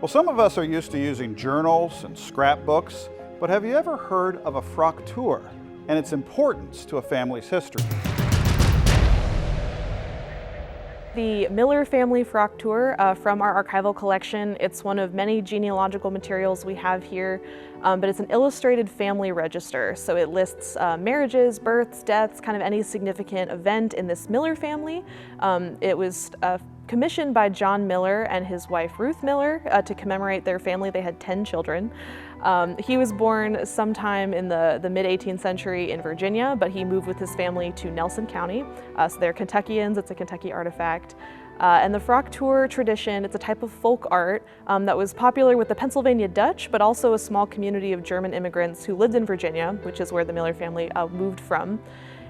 Well, some of us are used to using journals and scrapbooks, but have you ever heard of a Fraktur and its importance to a family's history? The Miller family Fraktur from our archival collection. It's one of many genealogical materials we have here, but it's an illustrated family register. So it lists marriages, births, deaths, kind of any significant event in this Miller family. It was commissioned by John Miller and his wife Ruth Miller to commemorate their family. They had 10 children. He was born sometime in the mid-18th century in Virginia, but he moved with his family to Nelson County. So they're Kentuckians, it's a Kentucky artifact. And the Fraktur tradition, it's a type of folk art that was popular with the Pennsylvania Dutch, but also a small community of German immigrants who lived in Virginia, which is where the Miller family moved from.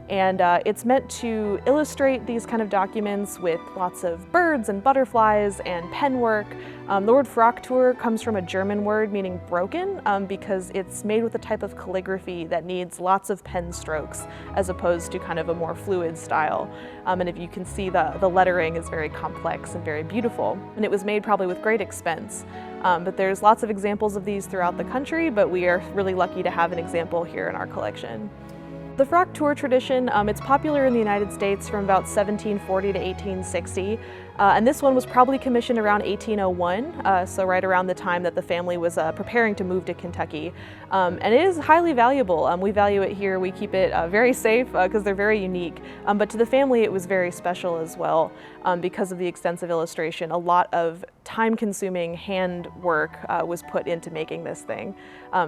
And it's meant to illustrate these kind of documents with lots of birds and butterflies and pen work. The word Fraktur comes from a German word meaning broken because it's made with a type of calligraphy that needs lots of pen strokes as opposed to kind of a more fluid style. And if you can see, the lettering is very complex and very beautiful. And it was made probably with great expense. But there's lots of examples of these throughout the country, but we are really lucky to have an example here in our collection. The Fraktur tradition, it's popular in the United States from about 1740 to 1860, and this one was probably commissioned around 1801, so right around the time that the family was preparing to move to Kentucky. And it is highly valuable. We value it here. We keep it very safe because they're very unique, but to the family it was very special as well because of the extensive illustration. A lot of time-consuming hand work was put into making this thing,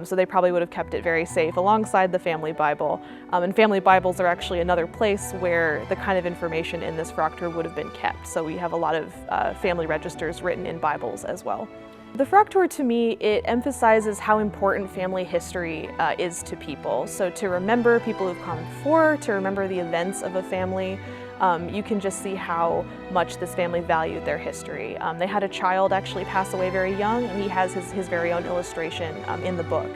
so they probably would have kept it very safe alongside the family Bible. And family Bibles are actually another place where the kind of information in this Fraktur would have been kept. So we have a lot of family registers written in Bibles as well. The Fraktur, to me, it emphasizes how important family history is to people. So to remember people who've come before, to remember the events of a family, you can just see how much this family valued their history. They had a child actually pass away very young, and he has his very own illustration in the book.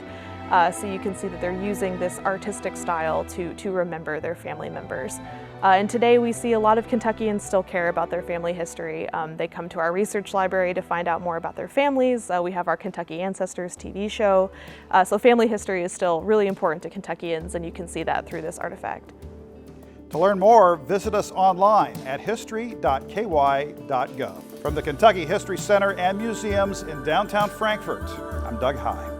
So you can see that they're using this artistic style to remember their family members. And today we see a lot of Kentuckians still care about their family history. They come to our research library to find out more about their families. We have our Kentucky Ancestors TV show. So family history is still really important to Kentuckians, and you can see that through this artifact. To learn more, visit us online at history.ky.gov. From the Kentucky History Center and Museums in downtown Frankfort, I'm Doug High.